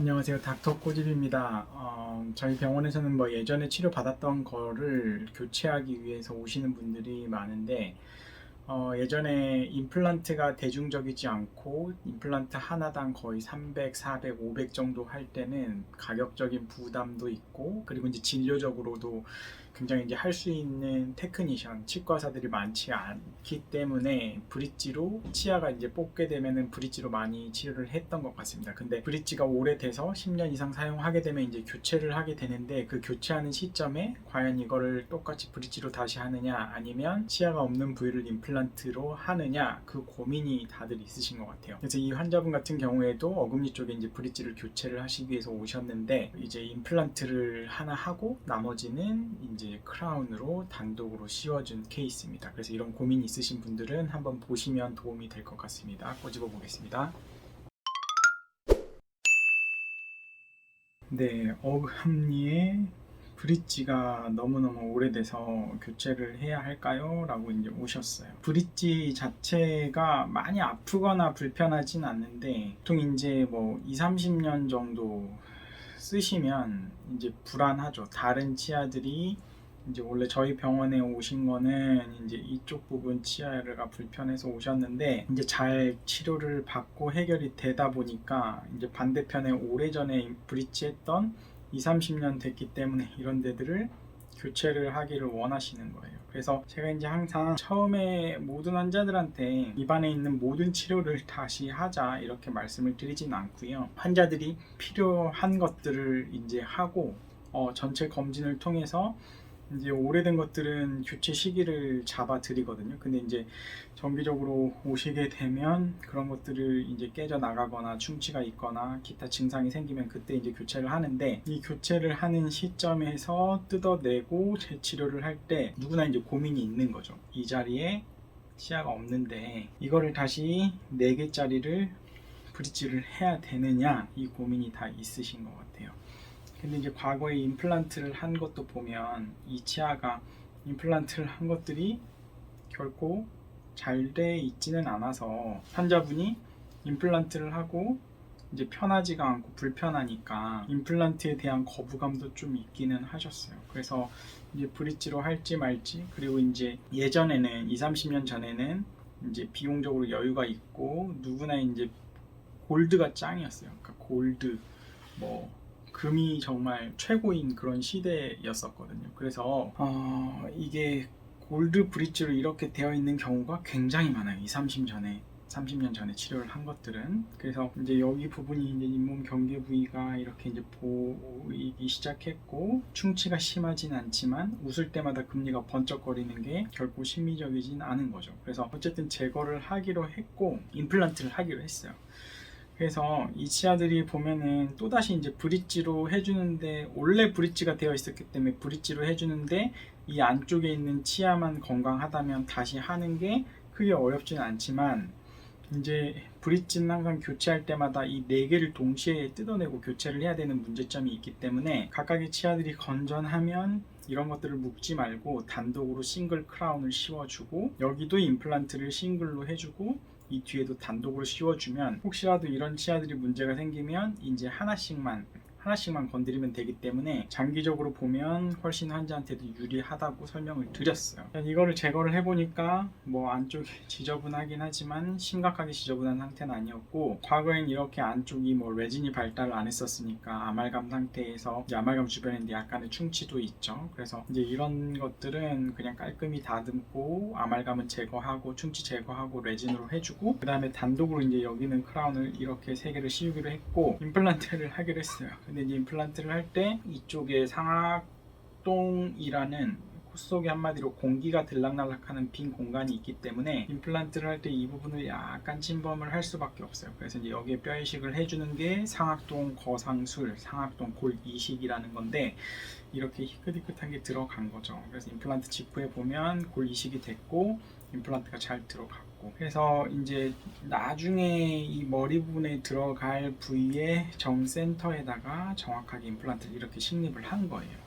안녕하세요. 닥터 꼬집입니다. 저희 병원에서는 뭐 예전에 치료받았던 거를 교체하기 위해서 오시는 분들이 많은데, 예전에 임플란트가 대중적이지 않고 임플란트 하나당 거의 300, 400, 500 정도 할 때는 가격적인 부담도 있고, 그리고 이제 진료적으로도 굉장히 이제 할 수 있는 테크니션, 치과사들이 많지 않기 때문에 브릿지로 치아가 이제 뽑게 되면은 브릿지로 많이 치료를 했던 것 같습니다. 근데 브릿지가 오래돼서 10년 이상 사용하게 되면 이제 교체를 하게 되는데, 그 교체하는 시점에 과연 이거를 똑같이 브릿지로 다시 하느냐 아니면 치아가 없는 부위를 임플란트로 하느냐, 그 고민이 다들 있으신 것 같아요. 그래서 이 환자분 같은 경우에도 어금니 쪽에 이제 브릿지를 교체를 하시기 위해서 오셨는데, 이제 임플란트를 하나 하고 나머지는 이제 크라운으로 단독으로 씌워준 케이스입니다. 그래서 이런 고민이 있으신 분들은 한번 보시면 도움이 될 것 같습니다. 꼬집어 보겠습니다. 네, 어금니에 브릿지가 너무너무 오래돼서 교체를 해야 할까요? 라고 이제 오셨어요. 브릿지 자체가 많이 아프거나 불편하진 않는데, 보통 이제 뭐 2, 30년 정도 쓰시면 이제 불안하죠. 다른 치아들이 이제 원래 저희 병원에 오신 거는 이제 이쪽 부분 치아가 불편해서 오셨는데, 이제 잘 치료를 받고 해결이 되다 보니까 이제 반대편에 오래전에 브릿지 했던 2, 30년 됐기 때문에 이런 데들을 교체를 하기를 원하시는 거예요. 그래서 제가 이제 항상 처음에 모든 환자들한테 입안에 있는 모든 치료를 다시 하자 이렇게 말씀을 드리진 않고요. 환자들이 필요한 것들을 이제 하고, 전체 검진을 통해서 이제 오래된 것들은 교체 시기를 잡아 드리거든요. 근데 이제 정기적으로 오시게 되면 그런 것들을 이제 깨져 나가거나 충치가 있거나 기타 증상이 생기면 그때 이제 교체를 하는데, 이 교체를 하는 시점에서 뜯어내고 재치료를 할 때 누구나 이제 고민이 있는 거죠. 이 자리에 치아가 없는데 이거를 다시 4개짜리를 브릿지를 해야 되느냐, 이 고민이 다 있으신 것 같아요. 근데 이제 과거에 임플란트를 한 것도 보면 이 치아가 임플란트를 한 것들이 결코 잘 돼 있지는 않아서 환자분이 임플란트를 하고 이제 편하지가 않고 불편하니까 임플란트에 대한 거부감도 좀 있기는 하셨어요. 그래서 이제 브릿지로 할지 말지, 그리고 이제 예전에는 2, 30년 전에는 이제 비용적으로 여유가 있고 누구나 이제 골드가 짱이었어요. 그러니까 골드, 뭐 금이 정말 최고인 그런 시대였었거든요. 그래서 이게 골드 브릿지로 이렇게 되어 있는 경우가 굉장히 많아요. 2, 30년 전에 치료를 한 것들은. 그래서 이제 여기 부분이 이제 잇몸 경계 부위가 이렇게 이제 보이기 시작했고, 충치가 심하진 않지만 웃을 때마다 금리가 번쩍거리는 게 결코 심미적이진 않은 거죠. 그래서 어쨌든 제거를 하기로 했고 임플란트를 하기로 했어요. 그래서 이 치아들이 보면은 또다시 이제 브릿지로 해주는데, 원래 브릿지가 되어 있었기 때문에 브릿지로 해주는데 이 안쪽에 있는 치아만 건강하다면 다시 하는 게 크게 어렵지는 않지만, 이제 브릿지는 항상 교체할 때마다 이 4개를 동시에 뜯어내고 교체를 해야 되는 문제점이 있기 때문에, 각각의 치아들이 건전하면 이런 것들을 묶지 말고 단독으로 싱글 크라운을 씌워주고, 여기도 임플란트를 싱글로 해주고 이 뒤에도 단독으로 씌워주면, 혹시라도 이런 치아들이 문제가 생기면 이제 하나씩만 건드리면 되기 때문에 장기적으로 보면 훨씬 환자한테도 유리하다고 설명을 드렸어요. 이거를 제거를 해보니까 뭐 안쪽이 지저분하긴 하지만 심각하게 지저분한 상태는 아니었고, 과거엔 이렇게 안쪽이 뭐 레진이 발달을 안 했었으니까 아말감 상태에서 이제 아말감 주변에 약간의 충치도 있죠. 그래서 이제 이런 것들은 그냥 깔끔히 다듬고 아말감은 제거하고 충치 제거하고 레진으로 해주고, 그 다음에 단독으로 이제 여기는 크라운을 이렇게 3개를 씌우기로 했고 임플란트를 하기로 했어요. 근데 이제 임플란트를 할 때 이쪽에 상악동이라는 코 속에 한마디로 공기가 들락날락하는 빈 공간이 있기 때문에 임플란트를 할 때 이 부분을 약간 침범을 할 수밖에 없어요. 그래서 이제 여기에 뼈 이식을 해주는 게 상악동 거상술, 상악동 골 이식이라는 건데, 이렇게 희끗희끗하게 들어간 거죠. 그래서 임플란트 직후에 보면 골 이식이 됐고 임플란트가 잘 들어갔고, 그래서 이제 나중에 이 머리 부분에 들어갈 부위의 정센터에다가 정확하게 임플란트를 이렇게 식립을 한 거예요.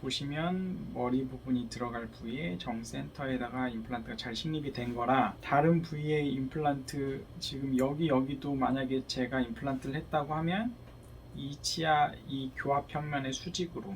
보시면 머리 부분이 들어갈 부위에 정센터에다가 임플란트가 잘 식립이 된 거라, 다른 부위의 임플란트 지금 여기도 만약에 제가 임플란트를 했다고 하면 이 치아 이 교합 평면의 수직으로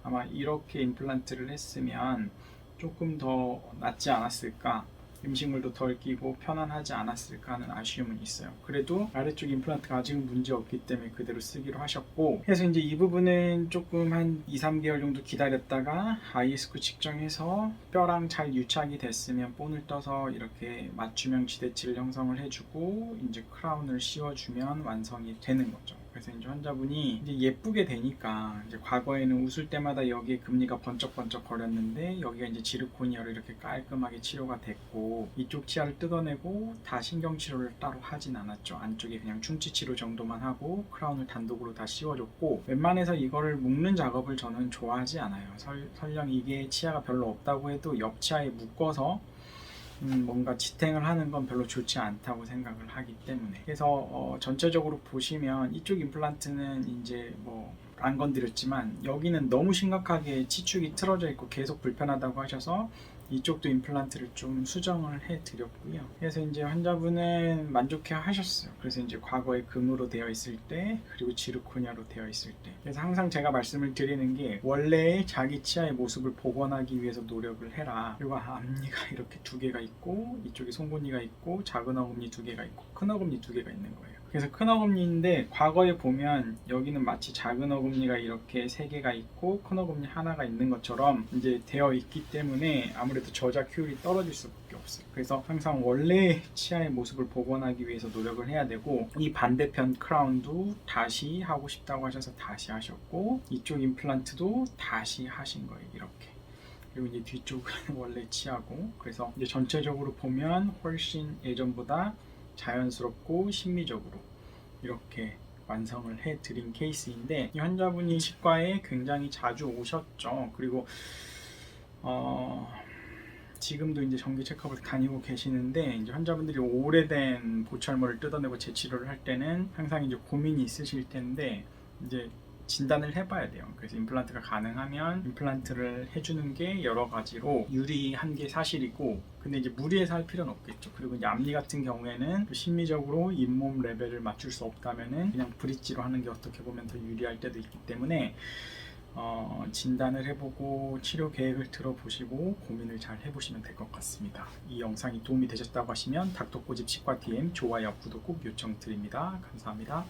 아마 이렇게 임플란트를 했으면 조금 더 낫지 않았을까, 음식물도 덜 끼고 편안하지 않았을까 하는 아쉬움은 있어요. 그래도 아래쪽 임플란트가 아직은 문제 없기 때문에 그대로 쓰기로 하셨고, 그래서 이제 이 부분은 조금 한 2, 3개월 정도 기다렸다가 ISQ 측정해서 뼈랑 잘 유착이 됐으면 본을 떠서 이렇게 맞춤형 지대치를 형성을 해주고 이제 크라운을 씌워주면 완성이 되는 거죠. 그래서 이제 환자분이 이제 예쁘게 되니까, 이제 과거에는 웃을 때마다 여기에 금리가 번쩍번쩍 거렸는데 여기가 이제 지르코니아로 이렇게 깔끔하게 치료가 됐고, 이쪽 치아를 뜯어내고 다 신경 치료를 따로 하진 않았죠. 안쪽에 그냥 충치 치료 정도만 하고 크라운을 단독으로 다 씌워줬고, 웬만해서 이거를 묶는 작업을 저는 좋아하지 않아요. 설령 이게 치아가 별로 없다고 해도 옆 치아에 묶어서 뭔가 지탱을 하는 건 별로 좋지 않다고 생각을 하기 때문에. 그래서 전체적으로 보시면 이쪽 임플란트는 이제 뭐 안 건드렸지만 여기는 너무 심각하게 치축이 틀어져 있고 계속 불편하다고 하셔서 이쪽도 임플란트를 좀 수정을 해 드렸고요. 그래서 이제 환자분은 만족해 하셨어요. 그래서 이제 과거에 금으로 되어 있을 때, 그리고 지르코니아로 되어 있을 때. 그래서 항상 제가 말씀을 드리는 게, 원래의 자기 치아의 모습을 복원하기 위해서 노력을 해라. 그리고 앞니가 이렇게 두 개가 있고, 이쪽에 송곳니가 있고, 작은 어금니 두 개가 있고, 큰 어금니 두 개가 있는 거예요. 그래서 큰 어금니인데 과거에 보면 여기는 마치 작은 어금니가 이렇게 세 개가 있고 큰 어금니 하나가 있는 것처럼 이제 되어 있기 때문에 아무래도 저작 효율이 떨어질 수밖에 없어요. 그래서 항상 원래 치아의 모습을 복원하기 위해서 노력을 해야 되고, 이 반대편 크라운도 다시 하고 싶다고 하셔서 다시 하셨고, 이쪽 임플란트도 다시 하신 거예요. 이렇게. 그리고 이제 뒤쪽은 원래 치아고, 그래서 이제 전체적으로 보면 훨씬 예전보다 자연스럽고 심미적으로 이렇게 완성을 해드린 케이스인데, 이 환자분이 치과에 굉장히 자주 오셨죠. 그리고 지금도 이제 정기 체크업을 다니고 계시는데, 이제 환자분들이 오래된 보철모를 뜯어내고 재치료를 할 때는 항상 이제 고민이 있으실 텐데, 이제 진단을 해봐야 돼요. 그래서 임플란트가 가능하면 임플란트를 해주는 게 여러 가지로 유리한 게 사실이고, 근데 이제 무리해서 할 필요는 없겠죠. 그리고 이제 앞니 같은 경우에는 심리적으로 잇몸 레벨을 맞출 수 없다면은 그냥 브릿지로 하는 게 어떻게 보면 더 유리할 때도 있기 때문에 진단을 해보고 치료 계획을 들어보시고 고민을 잘 해보시면 될 것 같습니다. 이 영상이 도움이 되셨다고 하시면 닥터꼬집 치과 DM 좋아요, 구독 꼭 요청드립니다. 감사합니다.